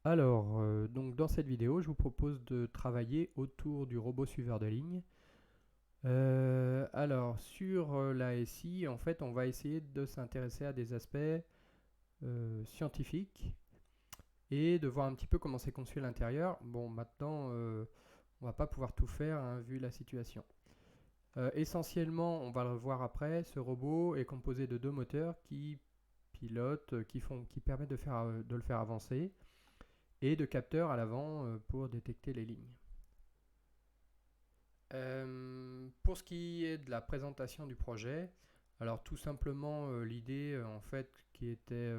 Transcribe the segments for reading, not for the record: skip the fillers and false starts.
Donc dans cette vidéo, je vous propose de travailler autour du robot suiveur de ligne. Sur la SI, en fait, on va essayer de s'intéresser à des aspects scientifiques et de voir un petit peu comment c'est conçu à l'intérieur. Bon, maintenant, on va pas pouvoir tout faire, hein, vu la situation. Essentiellement, on va le voir après, ce robot est composé de deux moteurs qui pilotent, qui permettent de le faire avancer, et de capteurs à l'avant pour détecter les lignes. Pour ce qui est de la présentation du projet, alors tout simplement l'idée en fait qui était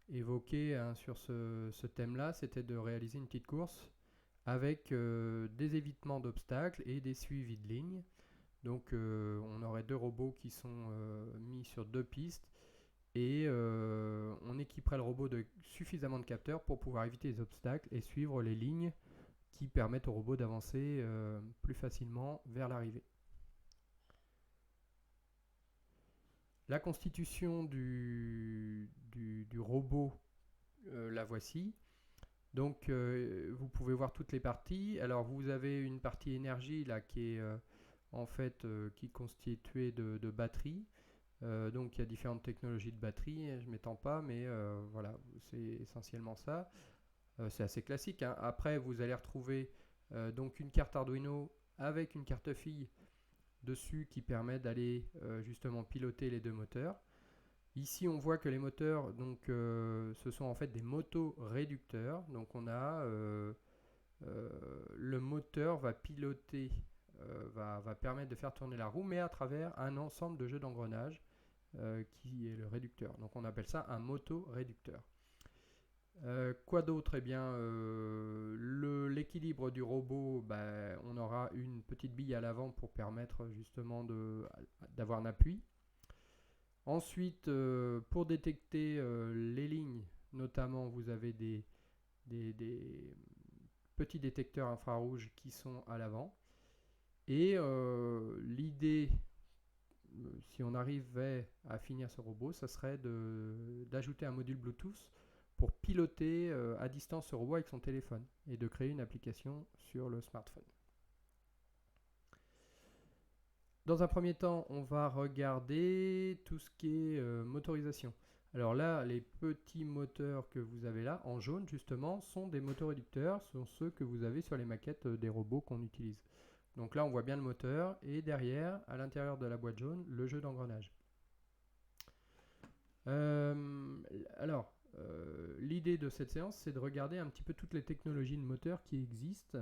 évoquée, hein, sur ce thème-là, c'était de réaliser une petite course avec des évitements d'obstacles et des suivis de lignes. Donc on aurait deux robots qui sont mis sur deux pistes et on équiperait le robot de suffisamment de capteurs pour pouvoir éviter les obstacles et suivre les lignes qui permettent au robot d'avancer plus facilement vers l'arrivée. La constitution du robot, la voici. Donc vous pouvez voir toutes les parties. Alors vous avez une partie énergie là qui est qui est constituée de batteries. Donc il y a différentes technologies de batterie, je ne m'étends pas, mais voilà, c'est essentiellement ça. C'est assez classique, hein. Après, vous allez retrouver donc une carte Arduino avec une carte fille dessus qui permet d'aller justement piloter les deux moteurs. Ici, on voit que les moteurs, donc, ce sont en fait des motoréducteurs. Donc, on a le moteur va piloter, va permettre de faire tourner la roue, mais à travers un ensemble de jeux d'engrenages qui est le réducteur. Donc, on appelle ça un motoréducteur. Quoi d'autre? Eh bien, l'équilibre du robot, on aura une petite bille à l'avant pour permettre justement d'avoir un appui. Ensuite, pour détecter les lignes, notamment, vous avez des petits détecteurs infrarouges qui sont à l'avant. Et l'idée, si on arrivait à finir ce robot, ça serait d'ajouter un module Bluetooth pour piloter à distance ce robot avec son téléphone et de créer une application sur le smartphone. Dans un premier temps, on va regarder tout ce qui est motorisation. Alors là, les petits moteurs que vous avez là, en jaune justement, sont des moteurs réducteurs, sont ceux que vous avez sur les maquettes des robots qu'on utilise. Donc là, on voit bien le moteur et derrière, à l'intérieur de la boîte jaune, le jeu d'engrenage. L'idée de cette séance, c'est de regarder un petit peu toutes les technologies de moteur qui existent,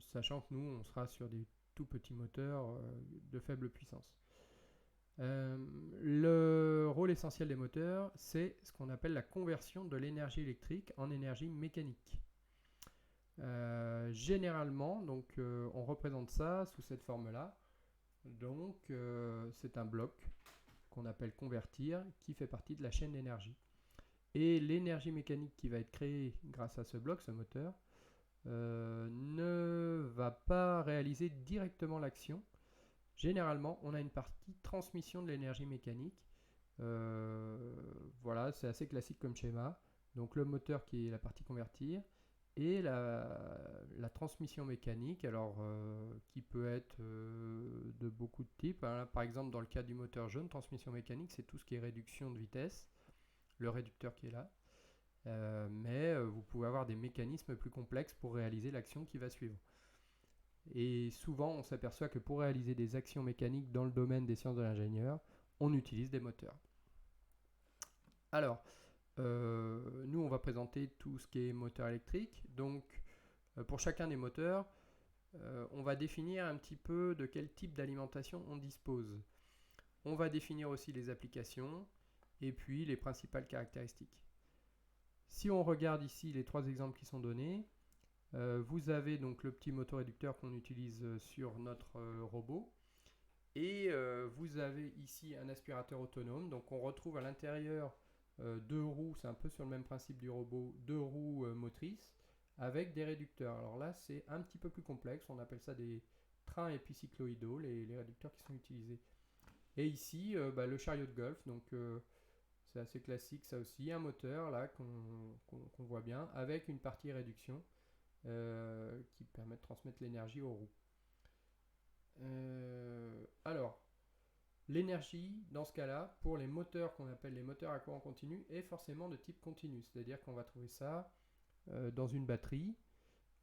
sachant que nous, on sera sur des tout petits moteurs de faible puissance. Le rôle essentiel des moteurs, c'est ce qu'on appelle la conversion de l'énergie électrique en énergie mécanique. Généralement, donc, on représente ça sous cette forme-là. Donc, c'est un bloc qu'on appelle convertir, qui fait partie de la chaîne d'énergie. Et l'énergie mécanique qui va être créée grâce à ce bloc, ce moteur, ne va pas réaliser directement l'action. Généralement, on a une partie transmission de l'énergie mécanique. Voilà, c'est assez classique comme schéma. Donc le moteur qui est la partie convertir et la transmission mécanique, alors qui peut être de beaucoup de types, hein. Par exemple, dans le cas du moteur jaune, transmission mécanique, c'est tout ce qui est réduction de vitesse, le réducteur qui est là. Mais vous pouvez avoir des mécanismes plus complexes pour réaliser l'action qui va suivre. Et souvent, on s'aperçoit que pour réaliser des actions mécaniques dans le domaine des sciences de l'ingénieur, on utilise des moteurs. Alors, nous, on va présenter tout ce qui est moteur électrique. Donc, pour chacun des moteurs, on va définir un petit peu de quel type d'alimentation on dispose. On va définir aussi les applications et puis les principales caractéristiques. Si on regarde ici les trois exemples qui sont donnés, vous avez donc le petit motoréducteur qu'on utilise sur notre robot. Et vous avez ici un aspirateur autonome. Donc on retrouve à l'intérieur deux roues, c'est un peu sur le même principe du robot, deux roues motrices avec des réducteurs. Alors là, c'est un petit peu plus complexe. On appelle ça des trains épicycloïdaux, les réducteurs qui sont utilisés. Et ici, le chariot de golf. Donc C'est assez classique ça aussi, un moteur là qu'on voit bien avec une partie réduction qui permet de transmettre l'énergie aux roues. Alors, l'énergie, dans ce cas-là, pour les moteurs qu'on appelle les moteurs à courant continu, est forcément de type continu. C'est-à-dire qu'on va trouver ça dans une batterie,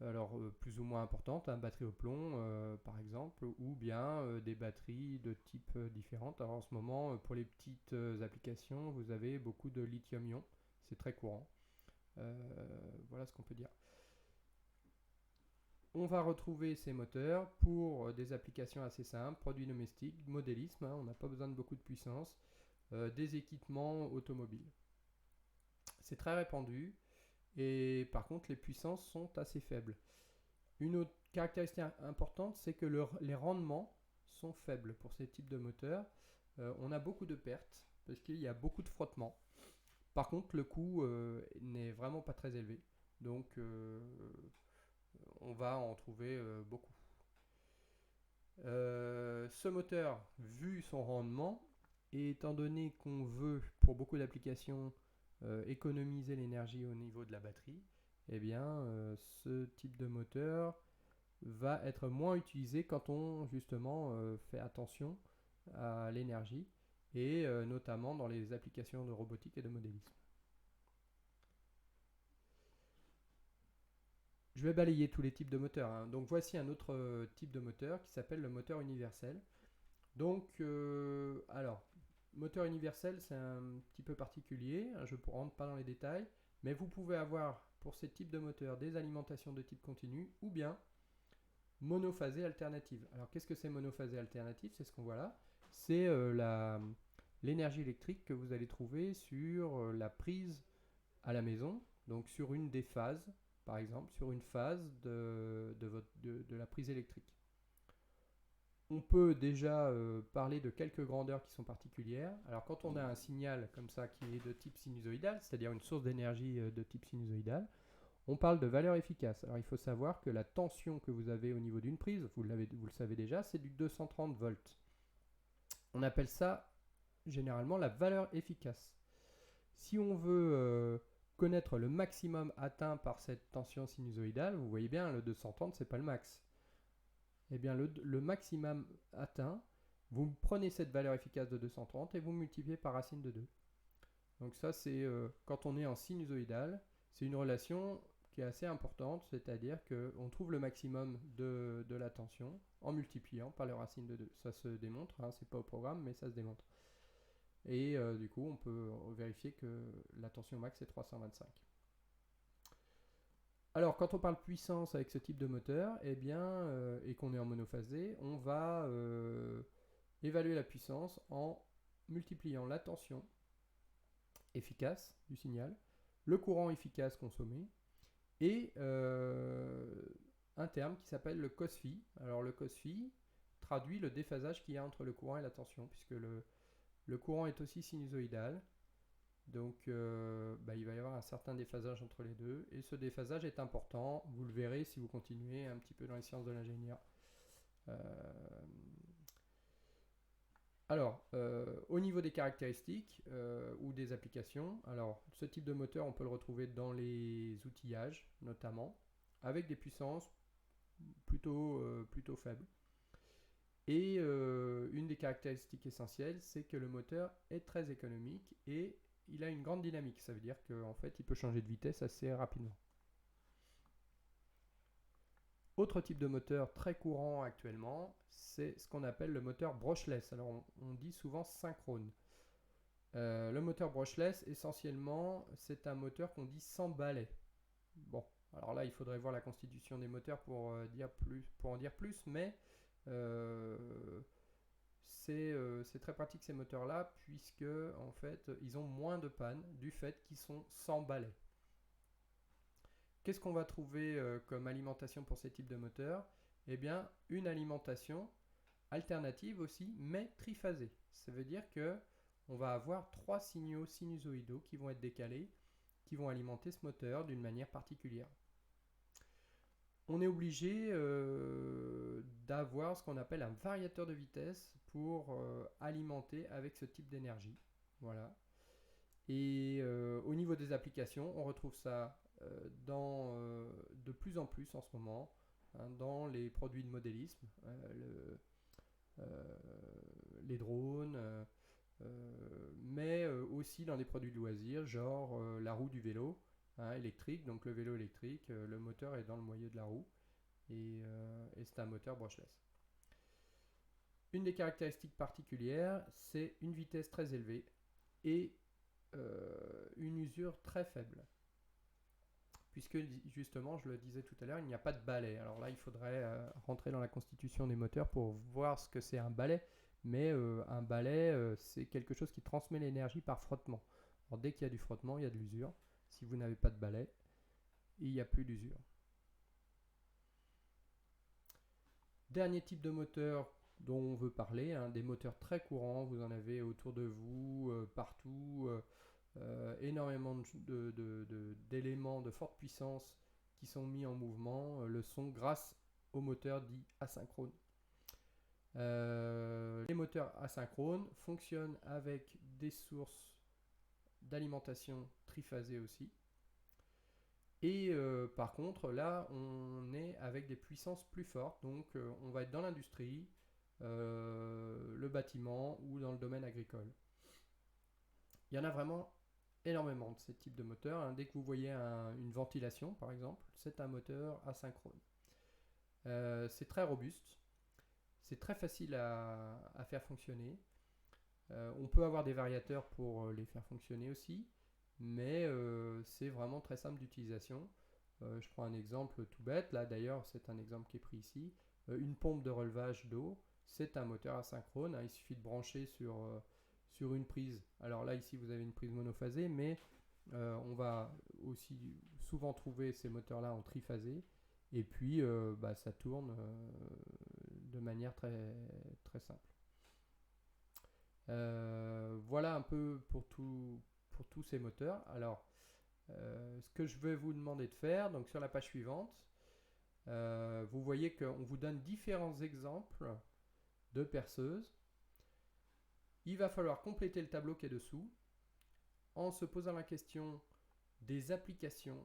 alors plus ou moins importante, une batterie au plomb par exemple, ou bien des batteries de type différentes. Alors en ce moment, pour les petites applications, vous avez beaucoup de lithium-ion, c'est très courant. Voilà ce qu'on peut dire. On va retrouver ces moteurs pour des applications assez simples, produits domestiques, modélisme, on n'a pas besoin de beaucoup de puissance, des équipements automobiles. C'est très répandu et par contre les puissances sont assez faibles. Une autre caractéristique importante, c'est que les rendements sont faibles pour ces types de moteurs. On a beaucoup de pertes parce qu'il y a beaucoup de frottements. Par contre, le coût n'est vraiment pas très élevé. Donc, on va en trouver beaucoup. Ce moteur, vu son rendement, et étant donné qu'on veut, pour beaucoup d'applications, économiser l'énergie au niveau de la batterie, eh bien, ce type de moteur va être moins utilisé quand on, justement, fait attention à l'énergie, et notamment dans les applications de robotique et de modélisme. Je vais balayer tous les types de moteurs, hein. Donc voici un autre type de moteur qui s'appelle le moteur universel. Donc, alors, moteur universel, c'est un petit peu particulier. Je ne rentre pas dans les détails, mais vous pouvez avoir pour ces types de moteurs des alimentations de type continu ou bien monophasée alternative. Alors, qu'est-ce que c'est monophasée alternative? C'est ce qu'on voit là. C'est l'énergie électrique que vous allez trouver sur la prise à la maison, donc sur une des phases, par exemple, sur une phase de la prise électrique. On peut déjà parler de quelques grandeurs qui sont particulières. Alors quand on a un signal comme ça qui est de type sinusoïdal, c'est-à-dire une source d'énergie de type sinusoïdal, on parle de valeur efficace. Alors il faut savoir que la tension que vous avez au niveau d'une prise, vous le savez déjà, c'est du 230 volts. On appelle ça généralement la valeur efficace. Si on veut connaître le maximum atteint par cette tension sinusoïdale, vous voyez bien, le 230, c'est pas le max. Eh bien, le maximum atteint, vous prenez cette valeur efficace de 230 et vous multipliez par racine de 2. Donc ça, c'est quand on est en sinusoïdal, c'est une relation qui est assez importante, c'est-à-dire qu'on trouve le maximum de la tension en multipliant par la racine de 2. Ça se démontre, hein, c'est pas au programme, mais ça se démontre. Et du coup, on peut vérifier que la tension max est 325. Alors, quand on parle puissance avec ce type de moteur, eh bien, et qu'on est en monophasé, on va évaluer la puissance en multipliant la tension efficace du signal, le courant efficace consommé, et un terme qui s'appelle le cos-phi. Alors, le cos-phi traduit le déphasage qu'il y a entre le courant et la tension, puisque le courant est aussi sinusoïdal. Donc il va y avoir un certain déphasage entre les deux et ce déphasage est important, vous le verrez si vous continuez un petit peu dans les sciences de l'ingénieur. Alors, au niveau des caractéristiques ou des applications, alors ce type de moteur on peut le retrouver dans les outillages notamment, avec des puissances plutôt faibles. Et une des caractéristiques essentielles, c'est que le moteur est très économique et il a une grande dynamique. Ça veut dire qu'en fait, il peut changer de vitesse assez rapidement. Autre type de moteur très courant actuellement, c'est ce qu'on appelle le moteur brushless. Alors, on dit souvent synchrone. Le moteur brushless, essentiellement, c'est un moteur qu'on dit sans balai. Bon, alors là, il faudrait voir la constitution des moteurs pour en dire plus, mais c'est très pratique ces moteurs-là, puisque en fait, ils ont moins de panne du fait qu'ils sont sans balai. Qu'est-ce qu'on va trouver comme alimentation pour ces types de moteurs? Eh bien, une alimentation alternative aussi, mais triphasée. Ça veut dire que on va avoir 3 signaux sinusoïdaux qui vont être décalés, qui vont alimenter ce moteur d'une manière particulière. On est obligé d'avoir ce qu'on appelle un variateur de vitesse pour alimenter avec ce type d'énergie. Voilà. Et au niveau des applications, on retrouve ça de plus en plus en ce moment, hein, dans les produits de modélisme, euh, les drones, mais aussi dans des produits de loisirs, genre la roue du vélo, hein, électrique. Donc le vélo électrique, le moteur est dans le moyeu de la roue et c'est un moteur brushless. Une des caractéristiques particulières, c'est une vitesse très élevée et une usure très faible. Puisque justement, je le disais tout à l'heure, il n'y a pas de balai. Alors là, il faudrait rentrer dans la constitution des moteurs pour voir ce que c'est un balai. Mais un balai, c'est quelque chose qui transmet l'énergie par frottement. Alors dès qu'il y a du frottement, il y a de l'usure. Si vous n'avez pas de balai, il n'y a plus d'usure. Dernier type de moteur dont on veut parler, hein, des moteurs très courants, vous en avez autour de vous, partout, énormément d'éléments de forte puissance qui sont mis en mouvement le son grâce aux moteurs dits asynchrones. Les moteurs asynchrones fonctionnent avec des sources d'alimentation triphasées aussi. Et par contre, là, on est avec des puissances plus fortes. Donc, on va être dans l'industrie, le bâtiment ou dans le domaine agricole. Il y en a vraiment énormément de ces types de moteurs, hein. Dès que vous voyez une ventilation, par exemple, c'est un moteur asynchrone. C'est très robuste. C'est très facile à faire fonctionner. On peut avoir des variateurs pour les faire fonctionner aussi, mais c'est vraiment très simple d'utilisation. Je prends un exemple tout bête, là d'ailleurs c'est un exemple qui est pris ici. Une pompe de relevage d'eau, c'est un moteur asynchrone, hein. Il suffit de brancher sur une prise. Alors là ici vous avez une prise monophasée, mais on va aussi souvent trouver ces moteurs-là en triphasé. Et puis ça tourne de manière très, très simple. Voilà un peu pour tous ces moteurs. Alors, ce que je vais vous demander de faire, donc sur la page suivante, vous voyez qu'on vous donne différents exemples de perceuses. Il va falloir compléter le tableau qui est dessous en se posant la question des applications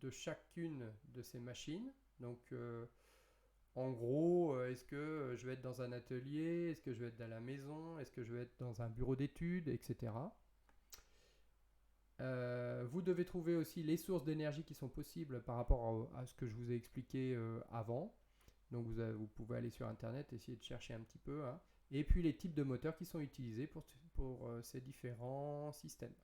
de chacune de ces machines. Donc, en gros, est-ce que je vais être dans un atelier? Est-ce que je vais être dans la maison? Est-ce que je vais être dans un bureau d'études, etc. Vous devez trouver aussi les sources d'énergie qui sont possibles par rapport à ce que je vous ai expliqué avant. Donc vous pouvez aller sur Internet, essayer de chercher un petit peu, hein. Et puis les types de moteurs qui sont utilisés pour ces différents systèmes.